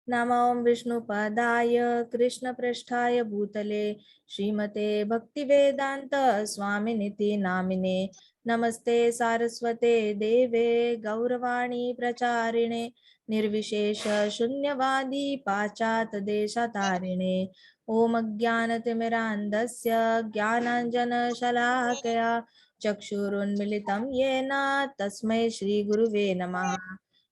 नमो विष्णुपदाय कृष्णपृष्ठाय भूतले श्रीमते भक्तिवेदांत स्वामिनिति नामिने। नमस्ते सारस्वते देवे गौरवाणी प्रचारिणे निर्विशेष शून्यवादी पाश्चात देशतारिणे। ओम अज्ञानतिमिरान्धस्य ज्ञानाञ्जनशलाकया चक्षुरुन्मिलितं येन तस्मै श्रीगुरुवे नमः।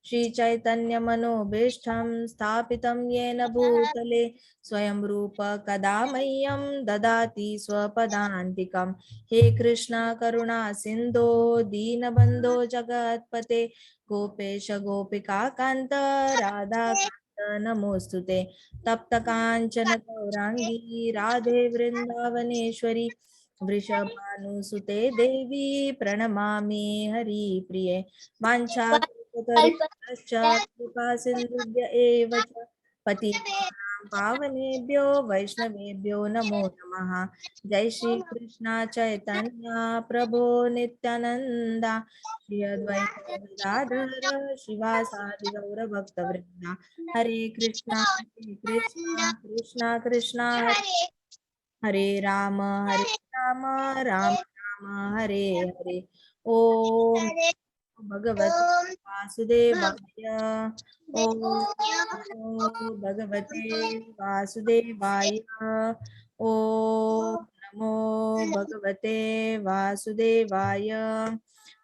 श्री चैतन्य मनोभीष्टं स्थापितं येन भूतले स्वयं रूप कदा मह्यं ददाति स्वपदान्तिकं। हे कृष्ण करुणा सिंधो दीनबंधो जगत्पते गोपेश गोपिका कांत राधा कांत नमोस्तुते। तप्त कांचन गौरांगी राधे वृंदावनेश्वरी वृषभानुसुते देवी प्रणमामि हरिप्रिये। वाञ्छा कृपा सिन्धुभ्य एव च पतितानां पावनेभ्यो वैष्णवेभ्यो नमो नमः। जय श्री कृष्ण चैतन्य प्रभो नित्यानंदा श्री अद्वैत गदाधर शिवासादि गौर भक्तवृंदा। हरे कृष्णा कृष्णा कृष्णा हरे राम राम राम हरे हरे। ओम भगवते वासुदेवाय। ओम नमो भगवते वासुदेवाय। ओम नमो भगवते वासुदेवाय।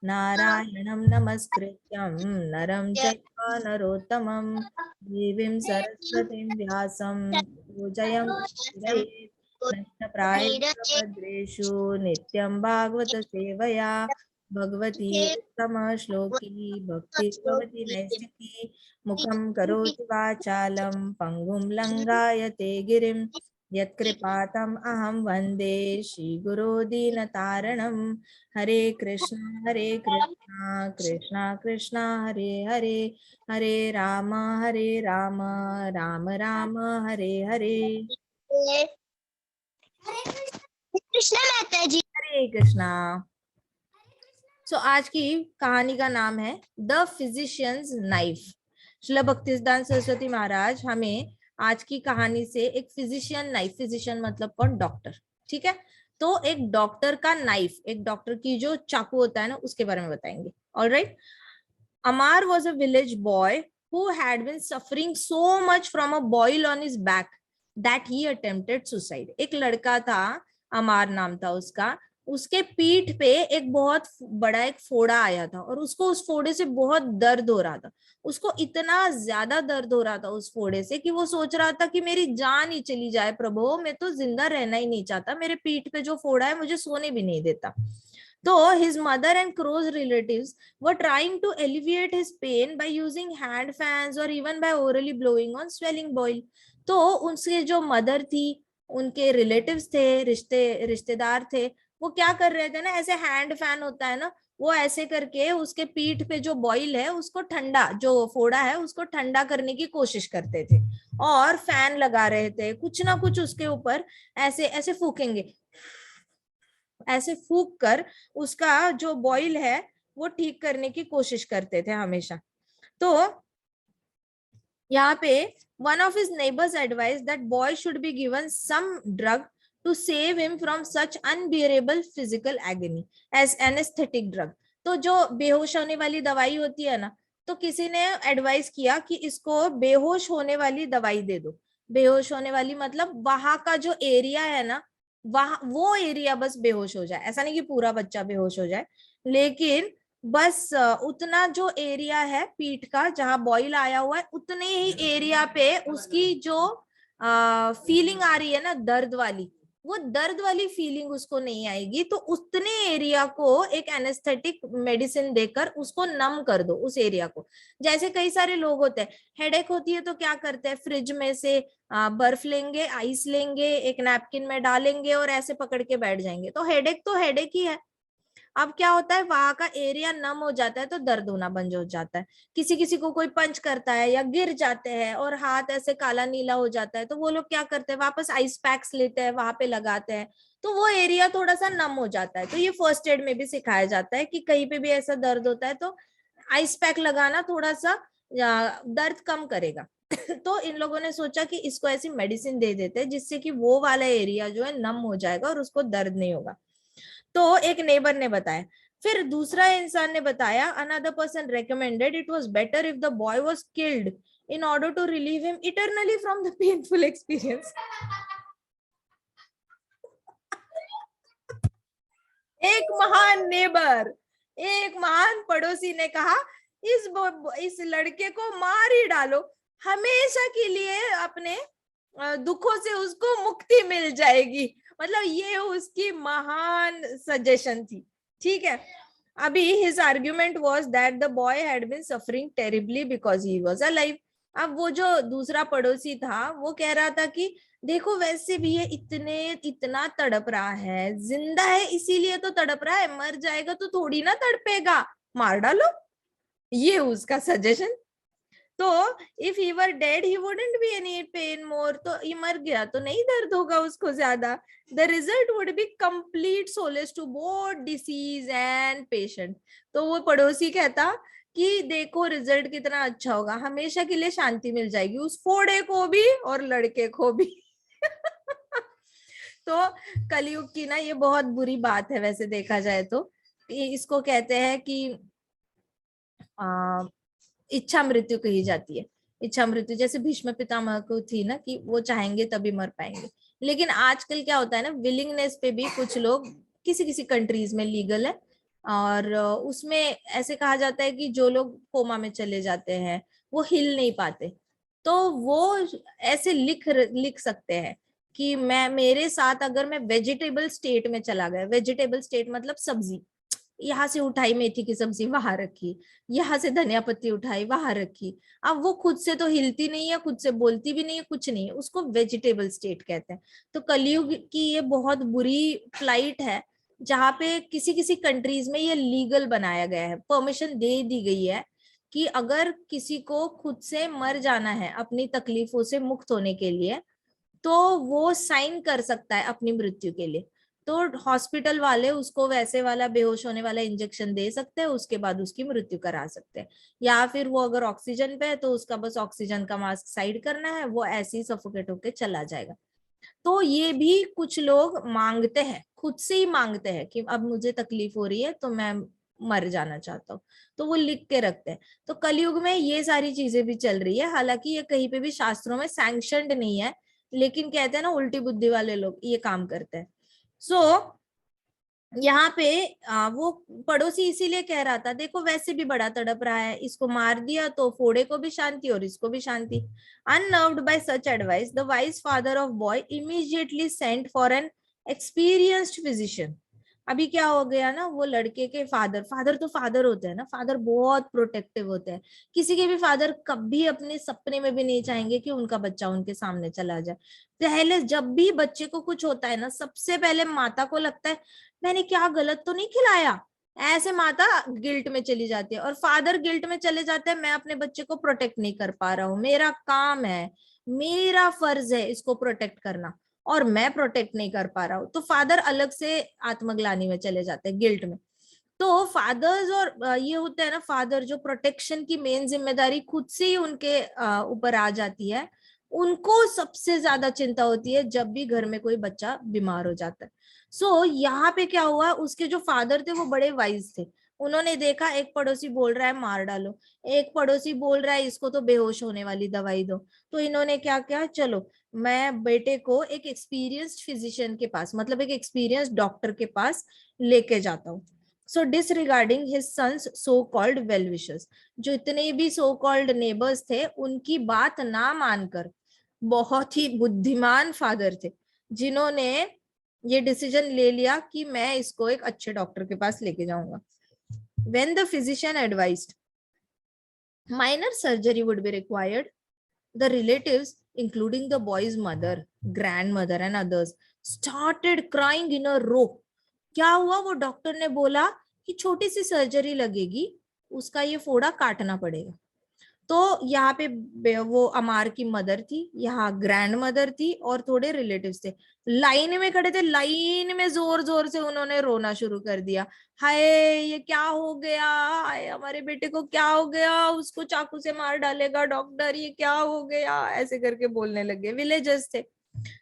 नारायणं नमस्कृत्यं नरं चैव नरोत्तमं देवीं सरस्वतीं व्यासं पूजयेत्। नष्टप्रायेषु भद्रेषु नित्यं भागवत सेवया भगवती उत्तम श्लोकी भक्ति भवति नैष्टिकी। मुखं करोति वाचालं पङ्गुं लङ्घायते गिरिं यत्कृपातम् अहं वन्दे श्रीगुरो दीनतारणं। हरे कृष्ण कृष्ण कृष्ण हरे हरे हरे राम राम राम हरे हरे। कृष्णा माता जी। हरे कृष्णा। सो आज की कहानी का नाम है the physician's knife. Srila Bhaktisiddhanta Saraswati Maharaj हमें आज की कहानी से एक फिजिशियन नाइफ, फिजिशियन मतलब कौन, डॉक्टर, ठीक है, तो एक डॉक्टर का नाइफ, एक डॉक्टर की जो चाकू होता है ना, उसके बारे में बताएंगे। Alright. Amar was a village boy who had been suffering so much from a boil on his back that he attempted suicide. एक लड़का था, अमार नाम था उसका, उसके पीठ पे एक बहुत बड़ा एक फोड़ा आया था और उसको उस फोड़े से बहुत दर्द हो रहा था। उसको इतना ज्यादा दर्द हो रहा था उस फोड़े से कि वो सोच रहा था कि मेरी जान ही चली जाए प्रभु, मैं तो जिंदा रहना ही नहीं चाहता, मेरे पीठ पे जो फोड़ा है मुझे सोने भी नहीं देता। तो his mother and close relatives were trying to alleviate his pain by using hand fans or even by orally blowing on swelling boil. तो उनसे जो मदर थी, उनके रिलेटिव्स थे, रिश्तेदार थे, वो क्या कर रहे थे ना, ऐसे हैंड फैन होता है ना, वो ऐसे करके उसके पीठ पे जो बॉइल है उसको ठंडा, जो फोड़ा है उसको ठंडा करने की कोशिश करते थे और फैन लगा रहे थे, कुछ ना कुछ उसके ऊपर ऐसे ऐसे फूकेंगे, ऐसे फूक कर उसका जो बॉइल है वो ठीक करने की कोशिश करते थे हमेशा। तो यहाँ पे one of his neighbors advised that boy should be given some drug to save him from such unbearable physical agony as anesthetic drug. तो जो बेहोश होने वाली दवाई होती है ना, तो किसी ने एडवाइस किया कि इसको बेहोश होने वाली दवाई दे दो। बेहोश होने वाली मतलब वहां का जो एरिया है ना, वहां वो एरिया बस बेहोश हो जाए, ऐसा नहीं कि पूरा बच्चा बेहोश हो जाए, लेकिन बस उतना जो एरिया है पीठ का जहां बॉइल आया हुआ है उतने ही एरिया पे उसकी जो फीलिंग आ रही है ना दर्द वाली, वो दर्द वाली फीलिंग उसको नहीं आएगी। तो उतने एरिया को एक एनेस्थेटिक मेडिसिन देकर उसको नम कर दो उस एरिया को। जैसे कई सारे लोग होते हैं, हेडेक होती है तो क्या करते हैं, फ्रिज में से बर्फ लेंगे, आइस लेंगे, एक नैपकिन में डालेंगे और ऐसे पकड़ के बैठ जाएंगे, तो हेडेक ही है। अब क्या होता है, वहां का एरिया नम हो जाता है तो दर्द होना बंद हो जाता है। किसी किसी को कोई पंच करता है या गिर जाते हैं और हाथ ऐसे काला नीला हो जाता है, तो वो लोग क्या करते हैं, वापस आइस पैक्स लेते हैं, वहां पे लगाते हैं, तो वो एरिया थोड़ा सा नम हो जाता है। तो ये फर्स्ट एड में भी सिखाया जाता है कि कहीं पे भी ऐसा दर्द होता है तो आइस पैक लगाना थोड़ा सा दर्द कम करेगा। तो इन लोगों ने सोचा कि इसको ऐसी मेडिसिन दे देते हैं जिससे कि वो वाला एरिया जो है नम हो जाएगा और उसको दर्द नहीं होगा। तो एक नेबर ने बताया, फिर दूसरा इंसान ने बताया, another person recommended it was better if the boy was killed in order to relieve him eternally from the painful experience. एक महान नेबर, एक महान पड़ोसी ने कहा, इस लड़के को मार ही डालो, हमेशा के लिए अपने दुखों से उसको मुक्ति मिल जाएगी। मतलब ये उसकी महान सजेशन थी, ठीक है। अभी his argument was that the boy had been suffering terribly because he was alive. अब वो जो दूसरा पड़ोसी था वो कह रहा था कि देखो वैसे भी ये इतना तड़प रहा है, जिंदा है इसीलिए तो तड़प रहा है, मर जाएगा तो थोड़ी ना तड़पेगा, मार डालो, ये उसका सजेशन। तो if he were dead he wouldn't be any pain more, तो ये मर गया तो नहीं दर्द होगा उसको ज्यादा। The result would be complete solace to both disease and patient. तो वो पड़ोसी कहता कि देखो रिजल्ट कितना अच्छा होगा, हमेशा के लिए शांति मिल जाएगी उस फोड़े को भी और लड़के को भी। तो कलयुग की ना ये बहुत बुरी बात है वैसे देखा जाए तो। इसको कहते हैं कि इच्छा मृत्यु कही जाती है। इच्छा मृत्यु जैसे भीष्म पितामह को थी ना कि वो चाहेंगे तभी मर पाएंगे। लेकिन आजकल क्या होता है ना, विलिंगनेस पे भी कुछ लोग किसी किसी कंट्रीज में लीगल है, और उसमें ऐसे कहा जाता है कि जो लोग कोमा में चले जाते हैं, वो हिल नहीं पाते, तो वो ऐसे लिख सकते हैं कि मैं, मेरे साथ अगर मैं वेजिटेबल स्टेट में चला गया, वेजिटेबल स्टेट मतलब सब्जी, यहाँ से उठाई मेथी की सब्जी वहां रखी, यहाँ से धनिया पत्ती उठाई वहां रखी, अब वो खुद से तो हिलती नहीं है, खुद से बोलती भी नहीं है, कुछ नहीं है, उसको वेजिटेबल स्टेट कहते हैं। तो कलयुग की ये बहुत बुरी फ्लाइट है, जहाँ पे किसी किसी कंट्रीज में ये लीगल बनाया गया है, परमिशन दे दी गई है कि अगर किसी को खुद से मर जाना है अपनी तकलीफों से मुक्त होने के लिए, तो वो साइन कर सकता है अपनी मृत्यु के लिए। तो हॉस्पिटल वाले उसको वैसे वाला बेहोश होने वाला इंजेक्शन दे सकते हैं, उसके बाद उसकी मृत्यु करा सकते हैं। या फिर वो अगर ऑक्सीजन पे है तो उसका बस ऑक्सीजन का मास्क साइड करना है, वो ऐसे ही सफोकेट होके चला जाएगा। तो ये भी कुछ लोग मांगते हैं, खुद से ही मांगते हैं कि अब मुझे तकलीफ हो रही है तो मैं मर जाना चाहता हूँ, तो वो लिख के रखते हैं। तो कलयुग में ये सारी चीजें भी चल रही है, हालांकि ये कहीं पे भी शास्त्रों में सैंक्शनड नहीं है, लेकिन कहते हैं ना उल्टी बुद्धि वाले लोग ये काम करते हैं। सो यहाँ पे वो पड़ोसी इसीलिए कह रहा था, देखो वैसे भी बड़ा तड़प रहा है, इसको मार दिया तो फोड़े को भी शांति और इसको भी शांति। Unnerved by such advice the wise father of boy immediately sent for an experienced physician. अभी क्या हो गया ना, वो लड़के के फादर, फादर तो फादर होते हैं ना, फादर बहुत प्रोटेक्टिव होते हैं, किसी के भी फादर कभी अपने सपने में भी नहीं चाहेंगे कि उनका बच्चा उनके सामने चला जाए। पहले जब भी बच्चे को कुछ होता है ना, सबसे पहले माता को लगता है मैंने क्या गलत तो नहीं खिलाया, ऐसे माता गिल्ट में चली जाती है, और फादर गिल्ट में चले जाते हैं, मैं अपने बच्चे को प्रोटेक्ट नहीं कर पा रहा हूँ, मेरा काम है, मेरा फर्ज है इसको प्रोटेक्ट करना, और मैं प्रोटेक्ट नहीं कर पा रहा हूँ, तो फादर अलग से आत्मग्लानि में चले जाते हैं, गिल्ट में। तो फादर्स और ये होता है ना, फादर जो प्रोटेक्शन की मेन जिम्मेदारी खुद से ही उनके ऊपर आ जाती है, उनको सबसे ज्यादा चिंता होती है जब भी घर में कोई बच्चा बीमार हो जाता है। सो यहाँ पे क्या हुआ, उसके जो फादर थे वो बड़े वाइज थे, उन्होंने देखा एक पड़ोसी बोल रहा है मार डालो, एक पड़ोसी बोल रहा है इसको तो बेहोश होने वाली दवाई दो, तो इन्होंने क्या किया, चलो मैं बेटे को एक एक्सपीरियंस्ड फिजिशियन के पास, मतलब एक एक्सपीरियंस्ड डॉक्टर के पास लेके जाता हूँ। So disregarding his sons so called well wishers, जो इतने भी सो कॉल्ड नेबर्स थे उनकी बात ना मानकर, बहुत ही बुद्धिमान फादर थे जिन्होंने ये डिसीजन ले लिया कि मैं इसको एक अच्छे डॉक्टर के पास लेके जाऊंगा। When the physician advised minor surgery would be required, the relatives, including the boy's mother, grandmother and others, started crying in a row. क्या हुआ, वो डॉक्टर ने बोला कि छोटी सी सर्जरी लगेगी, उसका ये फोड़ा काटना पड़ेगा। तो यहाँ पे वो अमार की मदर थी, यहाँ ग्रैंड मदर थी और थोड़े रिलेटिव्स थे। लाइन में खड़े थे, लाइन में जोर जोर से उन्होंने रोना शुरू कर दिया। हाय ये क्या हो गया, हाय हमारे बेटे को क्या हो गया, उसको चाकू से मार डालेगा डॉक्टर, ये क्या हो गया, ऐसे करके बोलने लगे। विलेजर्स थे।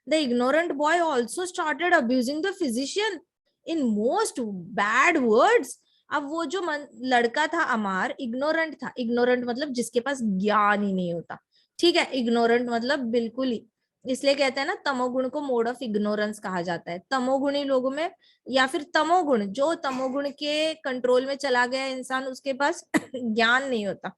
The ignorant boy also started abusing the physician in most bad words. अब वो जो लड़का था अमार, इग्नोरेंट था। इग्नोरेंट मतलब जिसके पास ज्ञान ही नहीं होता, ठीक है। इग्नोरेंट मतलब बिल्कुल ही, इसलिए कहते हैं ना तमोगुण को मोड ऑफ इग्नोरेंस कहा जाता है। तमोगुणी लोगों में, या फिर तमोगुण, जो तमोगुण के कंट्रोल में चला गया इंसान, उसके पास ज्ञान नहीं होता।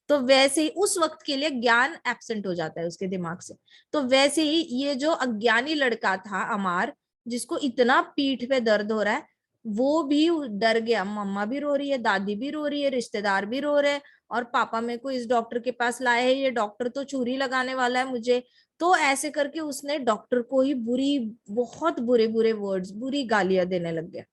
तो वैसे ही उस वक्त के लिए ज्ञान एब्सेंट हो जाता है उसके दिमाग से। तो वैसे ही ये जो अज्ञानी लड़का था अमार, जिसको इतना पीठ पे दर्द हो रहा है, वो भी डर गया। मम्मा भी रो रही है, दादी भी रो रही है, रिश्तेदार भी रो रहे हैं, और पापा मेरे को इस डॉक्टर के पास लाए हैं, ये डॉक्टर तो छुरी लगाने वाला है मुझे। तो ऐसे करके उसने डॉक्टर को ही बुरी, बहुत बुरे बुरे वर्ड्स, बुरी गालियां देने लग गया।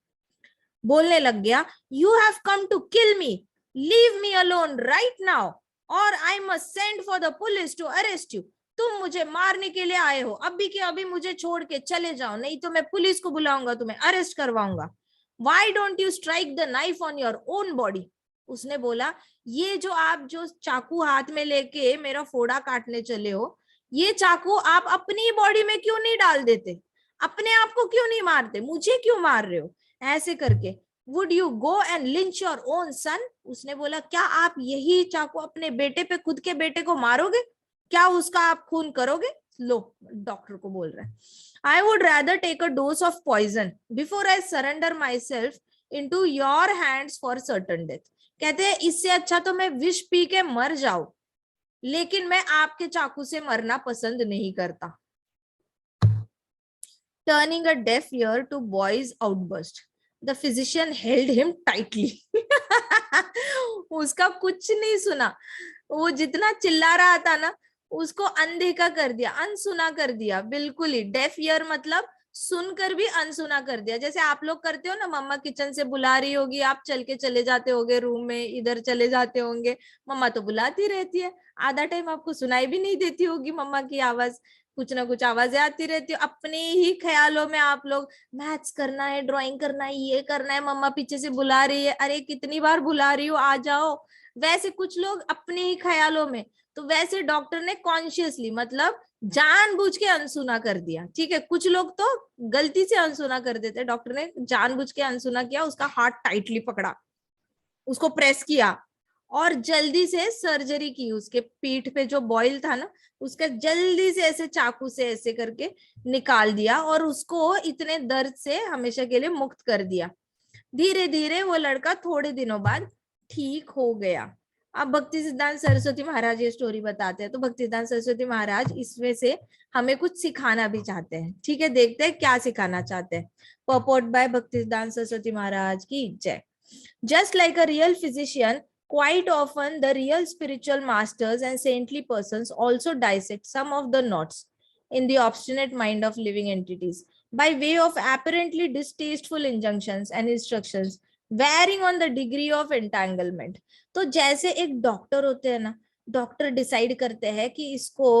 बोलने लग गया, you have come to kill me, leave me alone right now, और I must send for the police to arrest you. तुम मुझे मारने के लिए आए हो, अभी के अभी मुझे छोड़ के चले जाओ, नहीं तो मैं पुलिस को बुलाऊंगा, तुम्हें अरेस्ट करवाऊंगा। Why don't you strike the knife on your own body. उसने बोला, ये जो आप जो चाकू हाथ में लेके मेरा फोड़ा काटने चले हो, ये चाकू आप अपनी बॉडी में क्यों नहीं डाल देते, अपने आप को क्यों नहीं मारते, मुझे क्यों मार रहे हो, ऐसे करके। Would you go and lynch your own son. उसने बोला, क्या आप यही चाकू अपने बेटे पे, खुद के बेटे को मारोगे, क्या उसका आप खून करोगे। लो, डॉक्टर को बोल रहा है, I would rather take a dose of poison before I surrender myself into your hands for certain death. कहते हैं इससे अच्छा तो मैं विष पी के मर जाऊं, लेकिन मैं आपके चाकू से मरना पसंद नहीं करता। Turning a deaf ear to boy's outburst, the physician held him tightly. उसका कुछ नहीं सुना, वो जितना चिल्ला रहा था ना, उसको अनदेखा कर दिया, अनसुना कर दिया, बिल्कुल ही। डेफ ईयर मतलब सुनकर भी अनसुना कर दिया। जैसे आप लोग करते हो ना, मम्मा किचन से बुला रही होगी, आप चल के चले जाते होगे रूम में, इधर चले जाते होंगे, मम्मा तो बुलाती रहती है, आधा टाइम आपको सुनाई भी नहीं देती होगी मम्मा की आवाज, कुछ ना कुछ आवाजें आती रहती है। अपने ही ख्यालों में आप लोग मैथ्स करना है, ड्राइंग करना है, ये करना है, मम्मा पीछे से बुला रही है, अरे कितनी बार बुला रही हो, आ जाओ। वैसे कुछ लोग अपने ही ख्यालों में। तो वैसे डॉक्टर ने कॉन्शियसली, मतलब जानबूझ के अनसुना कर दिया, ठीक है। कुछ लोग तो गलती से अनसुना कर देते, डॉक्टर ने जानबूझ के अनसुना किया, उसका हाथ टाइटली पकड़ा, उसको प्रेस किया, और जल्दी से सर्जरी की। उसके पीठ पे जो बॉयल था ना, उसका जल्दी से ऐसे चाकू से ऐसे करके निकाल दिया, और उसको इतने दर्द से हमेशा के लिए मुक्त कर दिया। धीरे धीरे वो लड़का थोड़े दिनों बाद ठीक हो गया। अब भक्ति सिद्धांत सरस्वती महाराज ये स्टोरी बताते हैं, तो भक्ति सिद्धांत सरस्वती महाराज इसमें से हमें कुछ सिखाना भी चाहते हैं, ठीक है। देखते हैं क्या सिखाना चाहते हैं। पर्पोर्ट बाय भक्ति सिद्धांत सरस्वती महाराज की जय। Just like a real physician, quite often the real spiritual masters and saintly persons also dissect some of the knots in the obstinate mind of living entities by way of apparently distasteful injunctions and instructions varying on the degree of entanglement. तो जैसे एक doctor होते हैं ना, doctor decide करते हैं कि इसको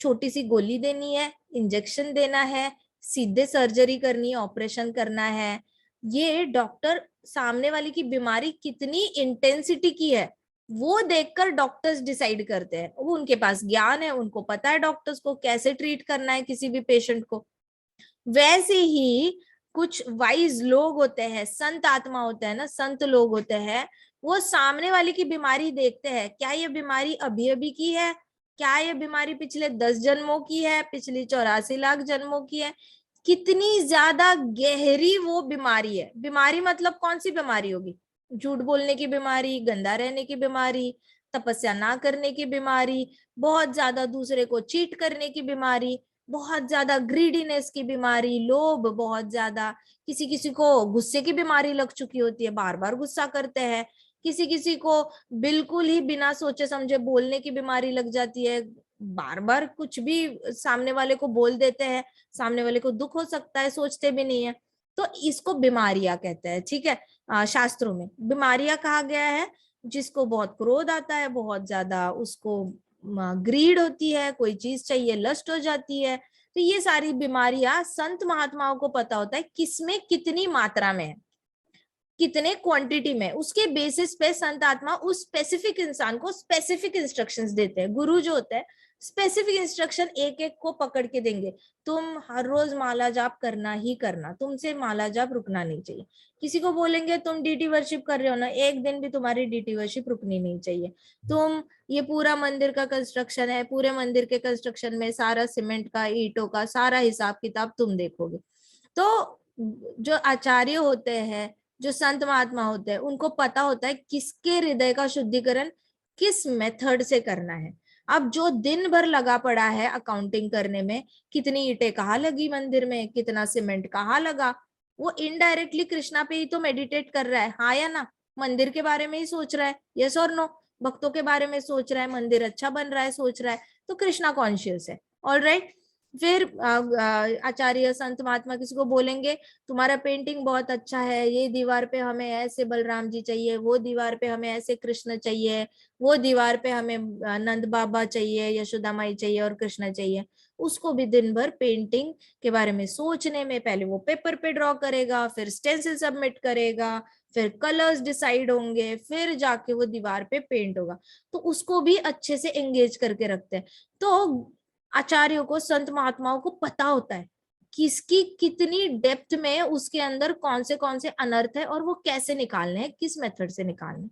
छोटी सी गोली देनी है, इंजेक्शन देना है, सीधे सर्जरी करनी है, ऑपरेशन करना है। ये डॉक्टर सामने वाले की बीमारी कितनी इंटेंसिटी की है वो देखकर डॉक्टर्स डिसाइड करते हैं। वो उनके पास ज्ञान है, उनको पता है डॉक्टर्स को कैसे ट्रीट करना है किसी भी पेशेंट को। वैसे ही कुछ वाइज लोग होते हैं, संत आत्मा होते हैं ना, संत लोग होते हैं, वो सामने वाले की बीमारी देखते हैं, क्या ये बीमारी अभी अभी की है, क्या ये बीमारी पिछले 10 जन्मों की है, पिछली 84 लाख जन्मों की है, कितनी ज्यादा गहरी वो बीमारी है। बीमारी मतलब कौन सी बीमारी होगी, झूठ बोलने की बीमारी, गंदा रहने की बीमारी, तपस्या ना करने की बीमारी, बहुत ज्यादा दूसरे को चीट करने की बीमारी, बहुत ज्यादा ग्रीडीनेस की बीमारी, लोभ बहुत ज्यादा, किसी किसी को गुस्से की बीमारी लग चुकी होती है, बार बार गुस्सा करते हैं, किसी किसी को बिल्कुल ही बिना सोचे समझे बोलने की बीमारी लग जाती है, बार बार कुछ भी सामने वाले को बोल देते हैं, सामने वाले को दुख हो सकता है, सोचते भी नहीं है। तो इसको बीमारियां कहते हैं, ठीक है। शास्त्रों में बीमारियां कहा गया है जिसको बहुत क्रोध आता है, बहुत ज्यादा उसको ग्रीड होती है, कोई चीज चाहिए लस्ट हो जाती है। तो ये सारी बीमारियां संत महात्माओं को पता होता है किसमें कितनी मात्रा में है, कितने क्वांटिटी में, उसके बेसिस पे संत आत्मा उस स्पेसिफिक इंसान को स्पेसिफिक इंस्ट्रक्शंस देते हैं। गुरु जो होता है स्पेसिफिक इंस्ट्रक्शन एक एक को पकड़ के देंगे, तुम हर रोज माला जाप करना ही करना, तुमसे माला जाप रुकना नहीं चाहिए। किसी को बोलेंगे तुम डीटी वर्शिप कर रहे हो ना, एक दिन भी तुम्हारी डीटी वर्शिप रुकनी नहीं चाहिए। तुम, ये पूरा मंदिर का कंस्ट्रक्शन है, पूरे मंदिर के कंस्ट्रक्शन में सारा सीमेंट का, ईंटों का सारा हिसाब किताब तुम देखोगे। तो जो आचार्य होते हैं, जो संत महात्मा होते हैं, उनको पता होता है किसके हृदय का शुद्धिकरण किस मेथड से करना है। अब जो दिन भर लगा पड़ा है अकाउंटिंग करने में, कितनी ईंटें कहाँ लगी मंदिर में, कितना सीमेंट कहाँ लगा, वो इनडायरेक्टली कृष्णा पे ही तो मेडिटेट कर रहा है, हाँ या ना? मंदिर के बारे में ही सोच रहा है, यस और नो? भक्तों के बारे में सोच रहा है, मंदिर अच्छा बन रहा है सोच रहा है, तो कृष्णा कॉन्शियस है। ऑलराइट। फिर आचार्य संत महात्मा किसी को बोलेंगे तुम्हारा पेंटिंग बहुत अच्छा है, ये दीवार पे हमें ऐसे बलराम जी चाहिए, वो दीवार पे हमें ऐसे कृष्ण चाहिए, वो दीवार पे हमें नंद बाबा चाहिए, यशोदा माई चाहिए और कृष्ण चाहिए। उसको भी दिन भर पेंटिंग के बारे में सोचने में, पहले वो पेपर पे ड्रॉ करेगा, फिर स्टेंसिल सबमिट करेगा, फिर कलर्स डिसाइड होंगे, फिर जाके वो दीवार पे पेंट होगा। तो उसको भी अच्छे से एंगेज करके रखते हैं। तो आचार्यों को, संत महात्माओं को पता होता है किसकी कितनी डेप्थ में, उसके अंदर कौन से अनर्थ है और वो कैसे निकालने हैं, किस मेथड से निकालने।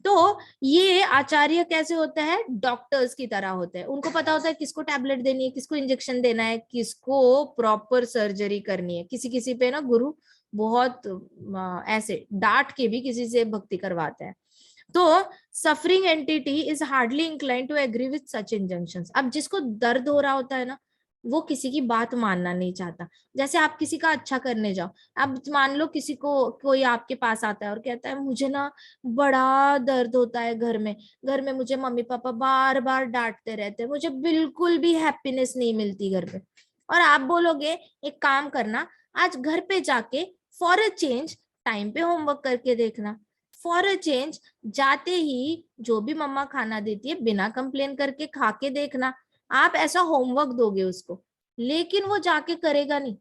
तो ये आचार्य कैसे होते हैं? डॉक्टर्स की तरह होते हैं। उनको पता होता है किसको टैबलेट देनी है, किसको इंजेक्शन देना है, किसको प्रॉपर सर्जरी करनी है। किसी किसी पे ना गुरु बहुत ऐसे डांट के भी किसी से भक्ति करवाते हैं। तो suffering entity is hardly incline to agree with such injunctions. अब जिसको दर्द हो रहा होता है ना, वो किसी की बात मानना नहीं चाहता। जैसे आप किसी का अच्छा करने जाओ, अब मान लो किसी को, कोई आपके पास आता है और कहता है मुझे ना बड़ा दर्द होता है घर में मुझे मम्मी पापा बार बार डांटते रहते हैं, मुझे बिल्कुल भी हैप्पीनेस नहीं मिलती घर पे। और आप बोलोगे एक काम करना, आज घर पे जाके फॉर अ चेंज टाइम पे होमवर्क करके देखना, फॉर अ चेंज जाते ही जो भी मम्मा खाना देती है बिना कंप्लेन करके खा के देखना। आप ऐसा होमवर्क दोगे उसको, लेकिन वो जाके करेगा नहीं।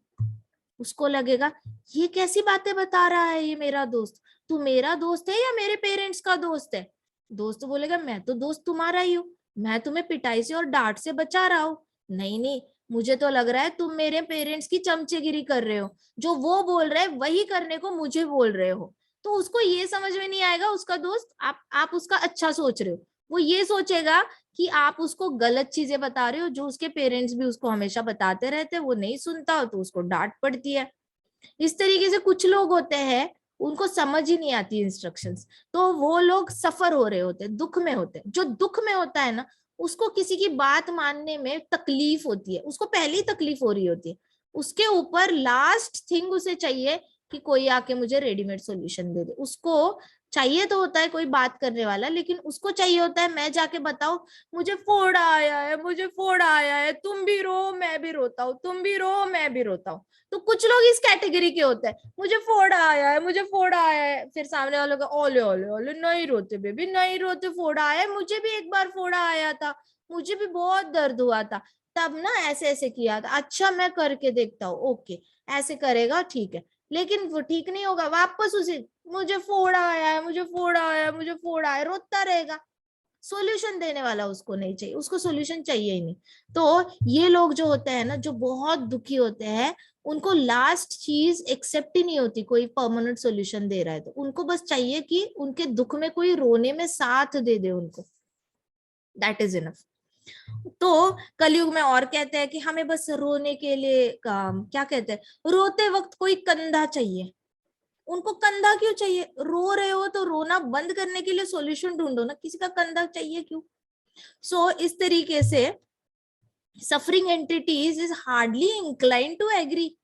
उसको लगेगा ये कैसी बातें बता रहा है ये मेरा दोस्त, तू मेरा दोस्त है या मेरे पेरेंट्स का दोस्त है? दोस्त बोलेगा मैं तो दोस्त तुम्हारा ही हूँ, मैं तुम्हें पिटाई से और डांट से बचा रहा हूँ। नहीं नहीं, मुझे तो लग रहा है तुम मेरे पेरेंट्स की चमचेगिरी कर रहे हो, जो वो बोल रहे हैं वही करने को मुझे बोल रहे हो। तो उसको ये समझ में नहीं आएगा, उसका दोस्त आप उसका अच्छा सोच रहे हो, वो ये सोचेगा कि आप उसको गलत चीजें बता रहे हो, जो उसके पेरेंट्स भी उसको हमेशा बताते रहते हैं, वो नहीं सुनता तो उसको डांट पड़ती है। इस तरीके से कुछ लोग होते हैं, उनको समझ ही नहीं आती इंस्ट्रक्शंस, तो वो लोग सफर हो रहे होते हैं, दुख में होते हैं। जो दुख में होता है ना, उसको किसी की बात मानने में तकलीफ होती है, उसको पहले ही तकलीफ हो रही होती है, उसके ऊपर लास्ट थिंग उसे चाहिए कि कोई आके मुझे रेडीमेड सॉल्यूशन दे दे। उसको चाहिए तो होता है कोई बात करने वाला, लेकिन उसको चाहिए होता है मैं जाके बताऊं मुझे फोड़ा आया है, मुझे फोड़ा आया है, तुम भी रो मैं भी रोता हूँ, तुम भी रो मैं भी रोता हूँ। तो कुछ लोग इस कैटेगरी के होते हैं, मुझे फोड़ा आया है, मुझे फोड़ा आया है। फिर सामने वालों का ओले ओले ओले, नहीं रोते बेबी नहीं रोते, फोड़ा आया है, मुझे भी एक बार फोड़ा आया था, मुझे भी बहुत दर्द हुआ था, तब ना ऐसे ऐसे किया था, अच्छा मैं करके देखता हूँ, ओके ऐसे करेगा ठीक है। लेकिन वो ठीक नहीं होगा, वापस उसे मुझे फोड़ा आया है, मुझे फोड़ा आया है, मुझे फोड़ा है, रोता रहेगा। सॉल्यूशन देने वाला उसको नहीं चाहिए, उसको सॉल्यूशन चाहिए ही नहीं। तो ये लोग जो होते हैं ना, जो बहुत दुखी होते हैं, उनको लास्ट चीज एक्सेप्ट ही नहीं होती, कोई परमानेंट सॉल्यूशन दे रहा है तो उनको बस चाहिए कि उनके दुख में कोई रोने में साथ दे दे उनको, दैट इज इनफ। तो कलयुग में और कहते हैं कि हमें बस रोने के लिए क्या कहते हैं, रोते वक्त कोई कंधा चाहिए। उनको कंधा क्यों चाहिए? रो रहे हो तो रोना बंद करने के लिए सॉल्यूशन ढूंढो ना, किसी का कंधा चाहिए क्यों? सो इस तरीके से suffering entities is hardly incline to agree.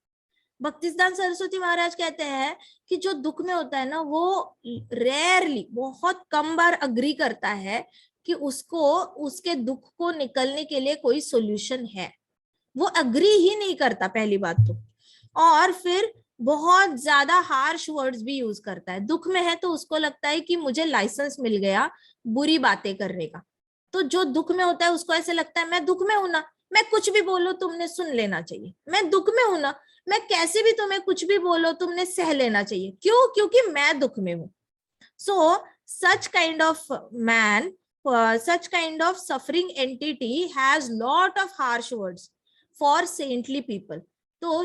Bhaktisiddhanta Saraswati Maharaj कहते हैं कि जो दुख में होता है ना, वो रेयरली, बहुत कम बार अग्री करता है कि उसको उसके दुख को निकलने के लिए कोई सॉल्यूशन है। वो अग्री ही नहीं करता पहली बात तो। और फिर बहुत ज्यादा हार्श वर्ड्स भी यूज करता है। दुख में है तो उसको लगता है कि मुझे लाइसेंस मिल गया बुरी बातें करने का। तो जो दुख में होता है उसको ऐसे लगता है मैं दुख में हूं ना, मैं कुछ भी बोलो तुमने सुन लेना चाहिए, मैं दुख में हूं ना, मैं कैसे भी तुम्हें कुछ भी बोलो तुमने सह लेना चाहिए, क्यों? क्योंकि मैं दुख में हूं। सो such kind of man, such kind of suffering entity has lot of harsh words for saintly people. तो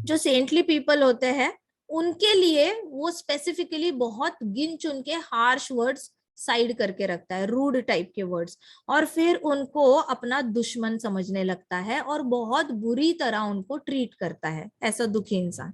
जो सेंटली पीपल होते हैं उनके लिए वो स्पेसिफिकली बहुत गिन चुन के हार्श वर्ड्स साइड करके रखता है, रूड टाइप के वर्ड्स, और फिर उनको अपना दुश्मन समझने लगता है और बहुत बुरी तरह उनको ट्रीट करता है, ऐसा दुखी इंसान।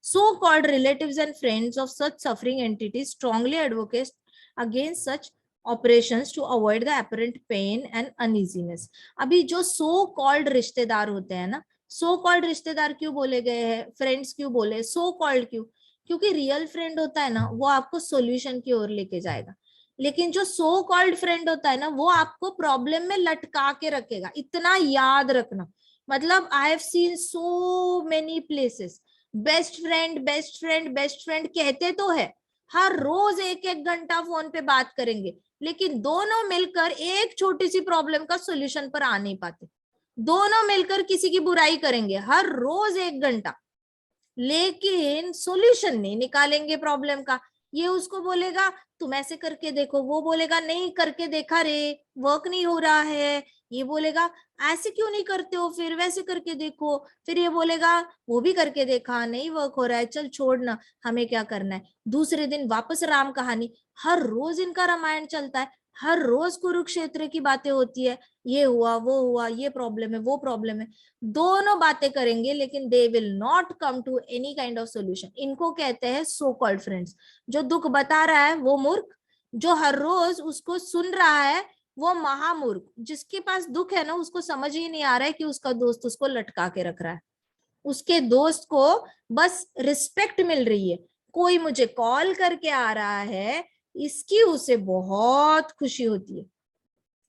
So-called relatives and friends of such suffering entities strongly advocate against such operations to avoid the apparent pain and uneasiness. अभी जो so called रिश्तेदार होते हैं ना, so called रिश्तेदार क्यों बोले गए हैं, फ्रेंड्स क्यों बोले, so called क्यों? क्योंकि रियल फ्रेंड होता है ना वो आपको सॉल्यूशन की ओर लेके जाएगा, लेकिन जो सो कॉल्ड फ्रेंड होता है ना वो आपको प्रॉब्लम में लटका के रखेगा। इतना याद रखना, मतलब I have seen so many places, best friend best friend best friend कहते तो है, हर रोज एक एक घंटा फोन पे बात करेंगे, लेकिन दोनों मिलकर एक छोटी सी प्रॉब्लम का सॉल्यूशन पर आ नहीं पाते। दोनों मिलकर किसी की बुराई करेंगे हर रोज एक घंटा, लेकिन सॉल्यूशन नहीं निकालेंगे प्रॉब्लम का। ये उसको बोलेगा तुम ऐसे करके देखो, वो बोलेगा नहीं करके देखा रे, वर्क नहीं हो रहा है। ये बोलेगा ऐसे क्यों नहीं करते हो, फिर वैसे करके देखो। फिर ये बोलेगा वो भी करके देखा, नहीं वर्क हो रहा है, चल छोड़ना, हमें क्या करना है। दूसरे दिन वापस राम कहानी, हर रोज इनका रामायण चलता है, हर रोज कुरुक्षेत्र की बातें होती है, ये हुआ वो हुआ, ये प्रॉब्लम है वो प्रॉब्लम है। दोनों बातें करेंगे लेकिन they will not come to any kind of solution. इनको कहते हैं सो कॉल्ड फ्रेंड्स। जो दुख बता रहा है वो मूर्ख, जो हर रोज उसको सुन रहा है वो महामूर्ख। जिसके पास दुख है ना उसको समझ ही नहीं आ रहा है कि उसका दोस्त उसको लटका के रख रहा है, उसके दोस्त को बस रिस्पेक्ट मिल रही है, कोई मुझे कॉल करके आ रहा है इसकी उसे बहुत खुशी होती है।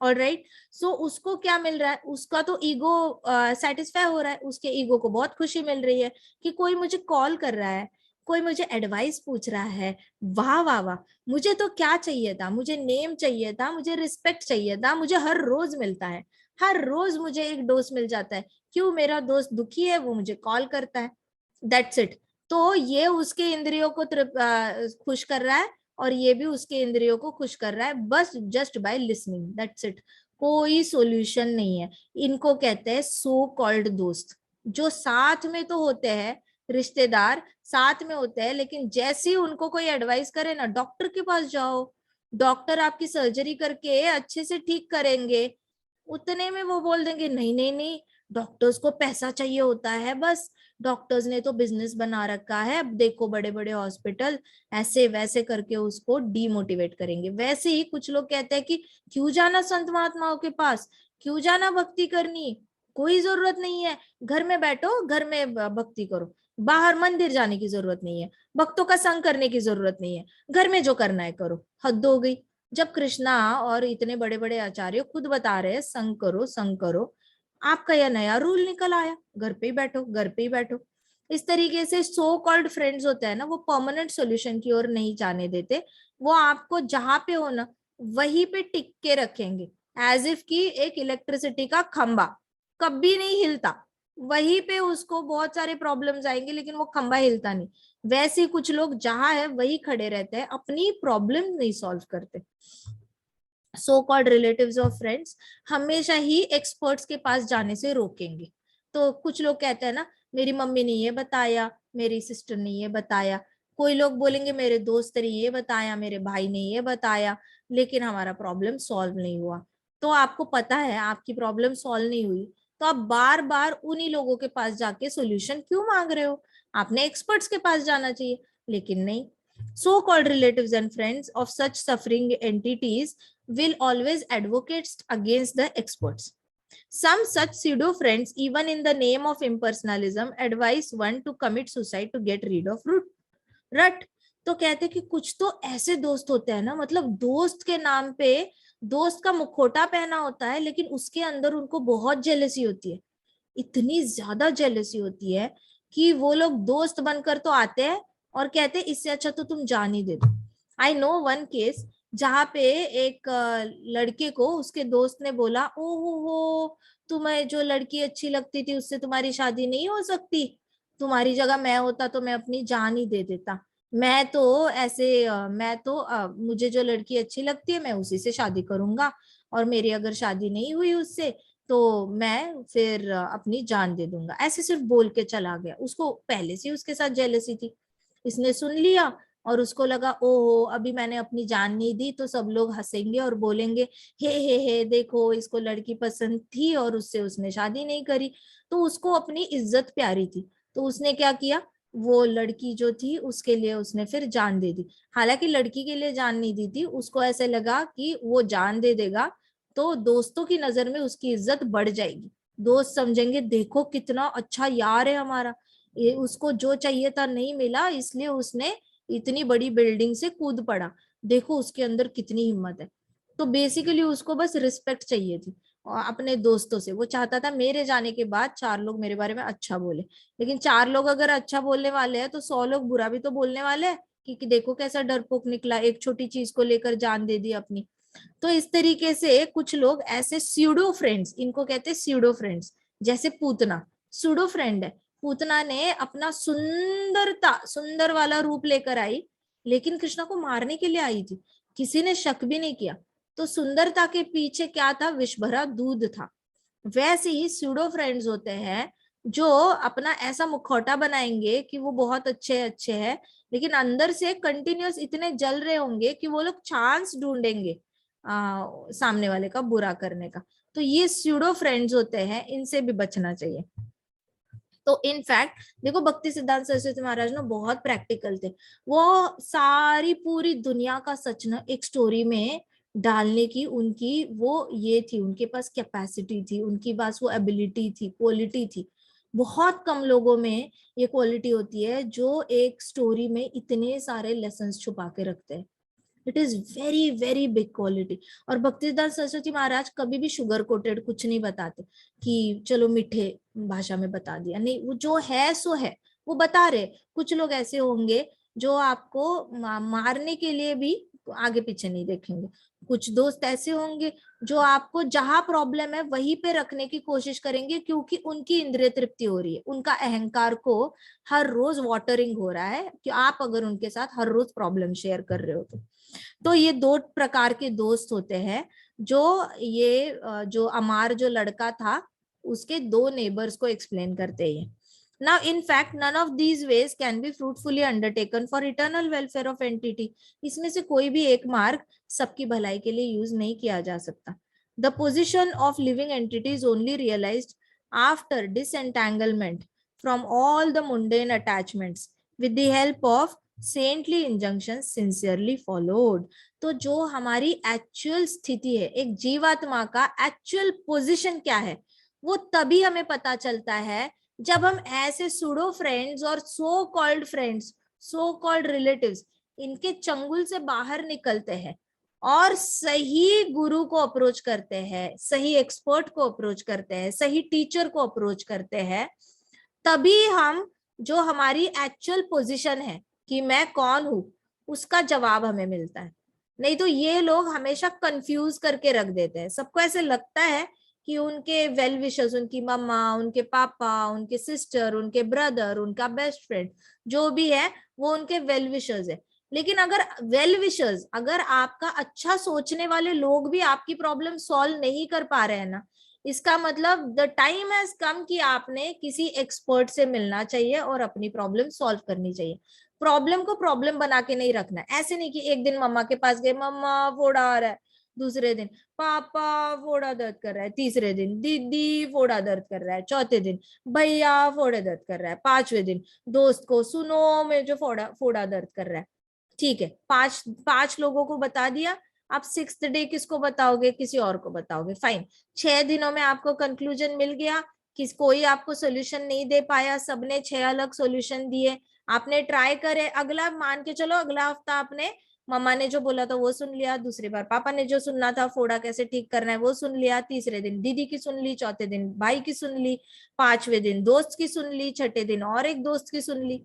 ऑल राइट, सो उसको क्या मिल रहा है, उसका तो ईगो सेटिस्फाई हो रहा है, उसके ईगो को बहुत खुशी मिल रही है कि कोई मुझे कॉल कर रहा है, कोई मुझे एडवाइस पूछ रहा है। वाह वाह वाह, मुझे तो क्या चाहिए था, मुझे नेम चाहिए था, मुझे रिस्पेक्ट चाहिए था, मुझे हर रोज मिलता है, हर रोज मुझे एक डोज मिल जाता है। क्यों? मेरा दोस्त दुखी है वो मुझे कॉल करता है, दैट्स इट। तो ये उसके इंद्रियों को खुश कर रहा है और ये भी उसके इंद्रियों को खुश कर रहा है, बस just by listening, that's it. कोई सॉल्यूशन नहीं है। इनको कहते हैं सो कॉल्ड दोस्त, जो साथ में तो होते हैं, रिश्तेदार साथ में होते हैं, लेकिन जैसे ही उनको कोई एडवाइस करे ना, डॉक्टर के पास जाओ, डॉक्टर आपकी सर्जरी करके अच्छे से ठीक करेंगे, उतने में वो बोल देंगे नहीं नहीं नहीं, डॉक्टर्स को पैसा चाहिए होता है बस, डॉक्टर्स ने तो बिजनेस बना रखा है, अब देखो बड़े बड़े हॉस्पिटल, ऐसे वैसे करके उसको डीमोटिवेट करेंगे। वैसे ही कुछ लोग कहते हैं कि क्यों जाना संत महात्माओं के पास, क्यों जाना भक्ति करनी, कोई जरूरत नहीं है, घर में बैठो, घर में भक्ति करो, बाहर मंदिर जाने की जरूरत नहीं है, भक्तों का संग करने की जरूरत नहीं है, घर में जो करना है करो। हद हो गई। जब कृष्णा और इतने बड़े बड़े आचार्य खुद बता रहे हैं संग करो संग करो, आपका यह नया रूल निकल आया, घर पे ही बैठो घर पे ही बैठो। इस तरीके से सो कॉल्ड फ्रेंड्स होते हैं ना, वो परमानेंट सॉल्यूशन की ओर नहीं जाने देते, वो आपको जहां पे हो ना वहीं पे टिक के रखेंगे, एज इफ की एक इलेक्ट्रिसिटी का खंबा कभी नहीं हिलता, वहीं पे उसको बहुत सारे प्रॉब्लम्स आएंगे लेकिन वो खंबा हिलता नहीं। वैसे ही कुछ लोग जहां है वही खड़े रहते हैं, अपनी प्रॉब्लम नहीं सॉल्व करते। सो कॉल्ड रिलेटिव्स और फ्रेंड्स हमेशा ही एक्सपर्ट्स के पास जाने से रोकेंगे। तो कुछ लोग कहते हैं ना मेरी मम्मी ने ये बताया, मेरी सिस्टर ने ये बताया, कोई लोग बोलेंगे मेरे दोस्त ने ये बताया, मेरे भाई ने ये बताया, लेकिन हमारा प्रॉब्लम सॉल्व नहीं हुआ। तो आपको पता है आपकी प्रॉब्लम सॉल्व नहीं हुई, तो आप बार बार उन्हीं लोगों के पास जाके सोल्यूशन क्यों मांग रहे हो? आपने एक्सपर्ट्स के पास जाना चाहिए, लेकिन नहीं। So called relatives and friends of such suffering entities will always advocate against the experts. Some such pseudo friends, even in the name of impersonalism, advise one to commit suicide to get rid of rut. तो कहते कि कुछ तो ऐसे दोस्त होते हैं ना, मतलब दोस्त के नाम पे दोस्त का मुखौटा पहना होता है लेकिन उसके अंदर उनको बहुत जेलसी होती है। इतनी ज्यादा जेलसी होती है कि वो लोग दोस्त बनकर तो आते हैं और कहते हैं इससे अच्छा तो तुम जान ही दे दो। आई नो वन केस जहाँ पे एक लड़के को उसके दोस्त ने बोला, ओहो हो, तुम्हें जो लड़की अच्छी लगती थी उससे तुम्हारी शादी नहीं हो सकती, तुम्हारी जगह मैं होता तो मैं अपनी जान ही दे देता। मैं तो ऐसे मैं तो मुझे जो लड़की अच्छी लगती है मैं उसी से शादी करूंगा, और मेरी अगर शादी नहीं हुई उससे तो मैं फिर अपनी जान दे दूंगा। ऐसे सिर्फ बोल के चला गया, उसको पहले से उसके साथ जेलसी थी। इसने सुन लिया और उसको लगा ओहो अभी मैंने अपनी जान नहीं दी तो सब लोग हंसेंगे और बोलेंगे हे देखो इसको लड़की पसंद थी और उससे उसने शादी नहीं करी। तो उसको अपनी इज्जत प्यारी थी, तो उसने क्या किया, वो लड़की जो थी उसके लिए उसने फिर जान दे दी। हालांकि लड़की के लिए जान नहीं दी थी, उसको ऐसे लगा कि वो जान दे देगा तो दोस्तों की नजर में उसकी इज्जत बढ़ जाएगी, दोस्त समझेंगे देखो कितना अच्छा यार है हमारा, ये उसको जो चाहिए था नहीं मिला इसलिए उसने इतनी बड़ी बिल्डिंग से कूद पड़ा, देखो उसके अंदर कितनी हिम्मत है। तो बेसिकली उसको बस रिस्पेक्ट चाहिए थी और अपने दोस्तों से, वो चाहता था मेरे जाने के बाद 4 लोग मेरे बारे में अच्छा बोले। लेकिन 4 लोग अगर अच्छा बोलने वाले हैं तो 100 लोग बुरा भी तो बोलने वाले हैं कि देखो कैसा डरपोक निकला, एक छोटी चीज को लेकर जान दे दी अपनी। तो इस तरीके से कुछ लोग ऐसे स्यूडो फ्रेंड्स, इनको कहते हैं स्यूडो फ्रेंड्स, जैसे पूतना स्यूडो फ्रेंड है। पूतना ने अपना सुंदरता सुंदर वाला रूप लेकर आई, लेकिन कृष्णा को मारने के लिए आई थी, किसी ने शक भी नहीं किया। तो सुंदरता के पीछे क्या था, विष भरा दूध था। वैसे ही स्यूडो फ्रेंड्स होते हैं जो अपना ऐसा मुखौटा बनाएंगे कि वो बहुत अच्छे अच्छे हैं, लेकिन अंदर से कंटिन्यूअस इतने जल रहे होंगे कि वो लोग चांस ढूंढेंगे सामने वाले का बुरा करने का। तो ये स्यूडो फ्रेंड्स होते हैं, इनसे भी बचना चाहिए। तो इनफैक्ट देखो भक्ति सिद्धांत सरस्वती महाराज ना बहुत प्रैक्टिकल थे। वो सारी पूरी दुनिया का सच ना एक स्टोरी में डालने की उनकी वो ये थी, उनके पास कैपेसिटी थी, उनके पास वो एबिलिटी थी, क्वालिटी थी। बहुत कम लोगों में ये क्वालिटी होती है जो एक स्टोरी में इतने सारे लेसन्स छुपा के रखते हैं। It is very very big quality. और भक्तिदास सरस्वती महाराज कभी भी शुगर कोटेड कुछ नहीं बताते कि चलो मीठे भाषा में बता दिया, नहीं, वो जो है सो है, वो बता रहे। कुछ लोग ऐसे होंगे जो आपको मारने के लिए भी आगे पीछे नहीं देखेंगे। कुछ दोस्त ऐसे होंगे जो आपको जहां प्रॉब्लम है वहीं पे रखने की कोशिश करेंगे, क्योंकि उनकी इंद्रिय तृप्ति हो रही है, उनका अहंकार को हर रोज वाटरिंग हो रहा है कि आप अगर उनके साथ हर रोज प्रॉब्लम शेयर कर रहे हो तो ये 2 प्रकार के दोस्त होते हैं। जो ये जो अमार जो लड़का था उसके 2 नेबर्स को एक्सप्लेन करते हैं। Now, in fact, none of these ways can be fruitfully undertaken for eternal welfare of entity. इसमें से कोई भी एक मार्ग सबकी भलाई के लिए यूज नहीं किया जा सकता। The position of living entity is only realized after disentanglement from all the mundane attachments with the help of saintly injunctions sincerely followed. तो जो हमारी एक्चुअल स्थिति है, एक जीवात्मा का एक्चुअल पोजीशन क्या है, वो तभी हमें पता चलता है जब हम ऐसे सूडो फ्रेंड्स और so called friends, so called relatives, इनके चंगुल से बाहर निकलते हैं और सही गुरु को अप्रोच करते हैं, सही एक्सपर्ट को अप्रोच करते हैं, सही टीचर को अप्रोच करते हैं। तभी हम जो हमारी एक्चुअल पोजीशन है कि मैं कौन हूं उसका जवाब हमें मिलता है। नहीं तो ये लोग हमेशा कंफ्यूज करके रख देते हैं। सबको ऐसे लगता है कि उनके वेल विशर्स, उनकी मम्मा, उनके पापा, उनके सिस्टर, उनके ब्रदर, उनका बेस्ट फ्रेंड जो भी है वो उनके वेल विशर्स है। लेकिन अगर वेल विशर्स, अगर आपका अच्छा सोचने वाले लोग भी आपकी प्रॉब्लम सॉल्व नहीं कर पा रहे हैं ना, इसका मतलब द टाइम हैज कम कि आपने किसी एक्सपर्ट से मिलना चाहिए और अपनी प्रॉब्लम सॉल्व करनी चाहिए। प्रॉब्लम को प्रॉब्लम बना के नहीं रखना। ऐसे नहीं कि एक दिन मम्मा के पास गए, मम्मा फोड़ा आ रहा है, दूसरे दिन पापा फोड़ा दर्द कर रहा है, तीसरे दिन दीदी फोड़ा दर्द कर रहा है, चौथे दिन भैया फोड़ा दर्द कर रहा है, 5वें दिन दोस्त को सुनो में जो फोड़ा फोड़ा दर्द कर रहा है। ठीक है, पांच पांच लोगों को बता दिया, आप 6th डे किसको बताओगे, किसी और को बताओगे, फाइन। 6 दिनों में आपको कंक्लूजन मिल गया, किस कोई आपको सोल्यूशन नहीं दे पाया, सबने 6 अलग सोल्यूशन दिए, आपने ट्राई करे, अगला मान के चलो अगला हफ्ता आपने मम्मा ने जो बोला था वो सुन लिया, दूसरी बार पापा ने जो सुनना था फोड़ा कैसे ठीक करना है वो सुन लिया, तीसरे दिन दीदी की सुन ली, चौथे दिन भाई की सुन ली, पांचवें दिन दोस्त की सुन ली, छठे दिन और एक दोस्त की सुन ली।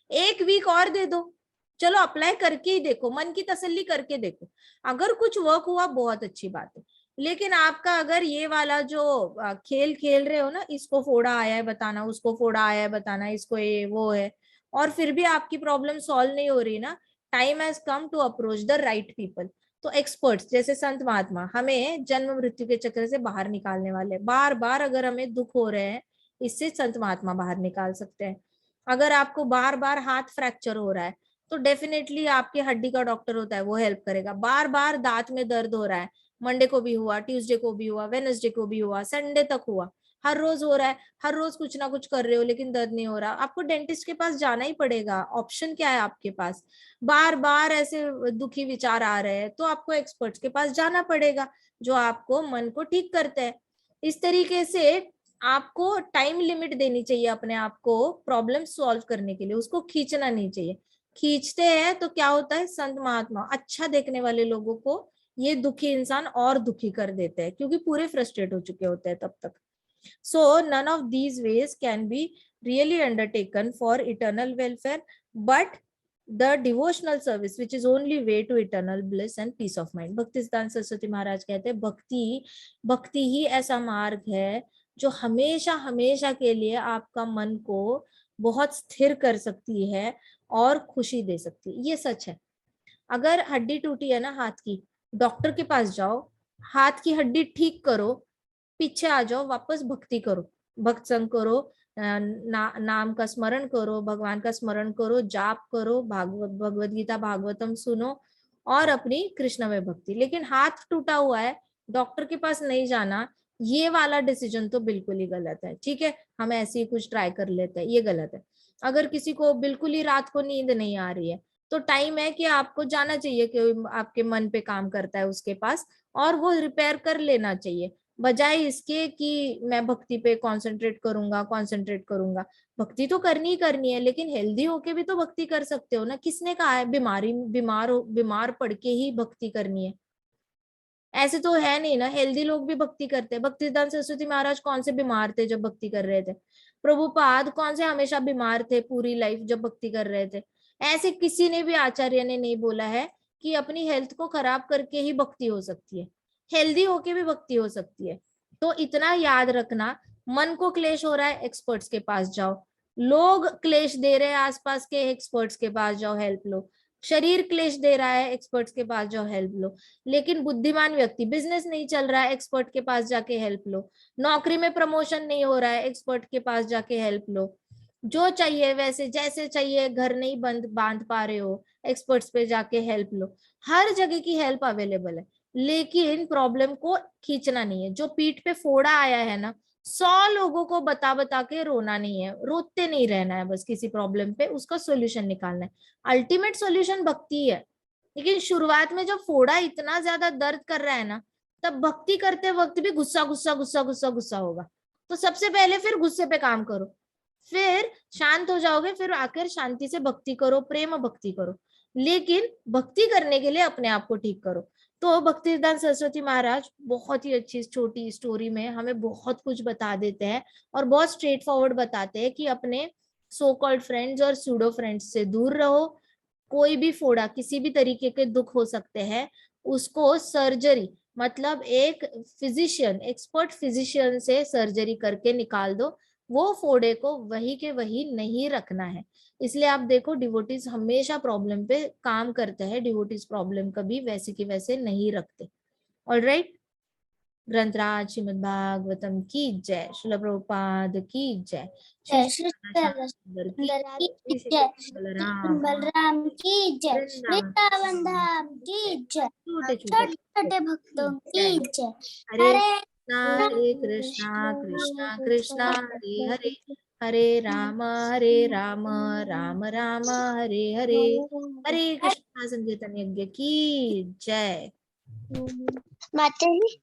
1 वीक और दे दो, चलो अप्लाई करके ही देखो, मन की तसल्ली करके देखो, अगर कुछ वर्क हुआ बहुत अच्छी बात है। लेकिन आपका अगर ये वाला जो खेल खेल रहे हो ना, इसको फोड़ा आया है बताना, उसको फोड़ा आया है बताना, इसको ये वो है, और फिर भी आपकी प्रॉब्लम सॉल्व नहीं हो रही ना, time has come to approach the right people. तो एक्सपर्ट्स जैसे संत महात्मा हमें जन्म मृत्यु के चक्र से बाहर निकालने वाले, बार बार अगर हमें दुख हो रहे हैं, इससे संत महात्मा बाहर निकाल सकते हैं। अगर आपको बार बार हाथ फ्रैक्चर हो रहा है तो डेफिनेटली आपकी हड्डी का डॉक्टर होता है, वो हेल्प करेगा। बार बार दांत में दर्द हो रहा है, मंडे को भी हुआ, ट्यूसडे को भी हुआ, वेडनेसडे को भी हुआ, संडे तक हुआ, हर रोज हो रहा है, हर रोज कुछ ना कुछ कर रहे हो लेकिन दर्द नहीं हो रहा, आपको डेंटिस्ट के पास जाना ही पड़ेगा। ऑप्शन क्या है आपके पास? बार बार ऐसे दुखी विचार आ रहे हैं तो आपको एक्सपर्ट्स के पास जाना पड़ेगा जो आपको मन को ठीक करते हैं। इस तरीके से आपको टाइम लिमिट देनी चाहिए अपने आप को प्रॉब्लम सॉल्व करने के लिए, उसको खींचना नहीं चाहिए। खींचते हैं तो क्या होता है, संत महात्मा अच्छा देखने वाले लोगों को ये दुखी इंसान और दुखी कर देते हैं क्योंकि पूरे फ्रस्ट्रेट हो चुके होते हैं तब तक। So none of these ways can be really undertaken for eternal welfare, but the devotional service which is only way to eternal bliss and peace of mind. भक्ति सिद्धांत सरस्वती महाराज कहते हैं भक्ति ही ऐसा मार्ग है जो हमेशा हमेशा के लिए आपका मन को बहुत स्थिर कर सकती है और खुशी दे सकती है। ये सच है। अगर हड्डी टूटी है ना हाथ की, डॉक्टर के पास जाओ, हाथ की हड्डी ठीक करो, पीछे आ जाओ, वापस भक्ति करो, भक्त संग करो, नाम का स्मरण करो, भगवान का स्मरण करो, जाप करो, भगवत गीता भागवतम सुनो और अपनी कृष्ण में भक्ति। लेकिन हाथ टूटा हुआ है, डॉक्टर के पास नहीं जाना, ये वाला डिसीजन तो बिल्कुल ही गलत है। ठीक है, हम ऐसे ही कुछ ट्राई कर लेते हैं, ये गलत है। अगर किसी को बिल्कुल ही रात को नींद नहीं आ रही है तो टाइम है कि आपको जाना चाहिए कि आपके मन पे काम करता है उसके पास, और वो रिपेयर कर लेना चाहिए, बजाय इसके कि मैं भक्ति पे कंसंट्रेट करूंगा। भक्ति तो करनी ही करनी है, लेकिन हेल्दी होके भी तो भक्ति कर सकते हो ना। किसने कहा है बीमार पड़ के ही भक्ति करनी है? ऐसे तो है नहीं ना, हेल्दी लोग भी भक्ति करते हैं। भक्ति सिद्धांत सरस्वती महाराज कौन से बीमार थे जब भक्ति कर रहे थे? प्रभुपाद कौन से हमेशा बीमार थे पूरी लाइफ जब भक्ति कर रहे थे? ऐसे किसी ने भी आचार्य ने नहीं बोला है कि अपनी हेल्थ को खराब करके ही भक्ति हो सकती है, हेल्दी होके भी भक्ति हो सकती है। तो इतना याद रखना, मन को क्लेश हो रहा है, एक्सपर्ट्स के पास जाओ। लोग क्लेश दे रहे हैं आसपास के, एक्सपर्ट्स के पास जाओ, हेल्प लो। शरीर क्लेश दे रहा है, एक्सपर्ट्स के पास जाओ, हेल्प लो। लेकिन बुद्धिमान व्यक्ति, बिजनेस नहीं चल रहा है, एक्सपर्ट के पास जाके हेल्प लो। नौकरी में प्रमोशन नहीं हो रहा है, एक्सपर्ट के पास जाके हेल्प लो। जो चाहिए वैसे जैसे चाहिए, घर नहीं बांध पा रहे हो, एक्सपर्ट्स पे जाके हेल्प लो। हर जगह की हेल्प अवेलेबल है, लेकिन प्रॉब्लम को खींचना नहीं है। जो पीठ पे फोड़ा आया है ना, 100 लोगों को बता बता के रोना नहीं है, रोते नहीं रहना है, बस किसी प्रॉब्लम पे उसका सोल्यूशन निकालना है। अल्टीमेट सोल्यूशन भक्ति है। लेकिन शुरुआत में जब फोड़ा इतना ज्यादा दर्द कर रहा है ना, तब भक्ति करते वक्त भी गुस्सा गुस्सा गुस्सा गुस्सा गुस्सा होगा। तो सबसे पहले फिर गुस्से पे काम करो, फिर शांत हो जाओगे, फिर आकर शांति से भक्ति करो, प्रेम भक्ति करो। लेकिन भक्ति करने के लिए अपने आप को ठीक करो। तो भक्ति सिद्धांत सरस्वती महाराज बहुत ही अच्छी छोटी स्टोरी में हमें बहुत कुछ बता देते हैं और बहुत स्ट्रेट फॉरवर्ड बताते हैं कि अपने सो कॉल्ड फ्रेंड्स और सूडो फ्रेंड्स से दूर रहो। कोई भी फोड़ा, किसी भी तरीके के दुख हो सकते हैं, उसको सर्जरी मतलब एक फिजिशियन, एक्सपर्ट फिजिशियन से सर्जरी करके निकाल दो। वो फोड़े को वही के वही नहीं रखना है। इसलिए आप देखो, डिवोटीज हमेशा प्रॉब्लम पे काम करते हैं, डिवोटीज प्रॉब्लम कभी वैसे के वैसे नहीं रखते। ऑलराइट, ग्रंथराज श्रीमद् भागवतम की जय, श्रील प्रभुपाद की जय, जय श्री सुंदर की की श्री जय, बलराम बलराम की जय, वृंदावन वृंदावन धाम की जय, छोटे छोटे छोटे छोटे भक्तों की जय। हरे हरे कृष्णा कृष्णा कृष्णा हरे हरे, हरे राम राम राम हरे हरे। हरे कृष्णा संकीर्तन यज्ञ की जय। माता जी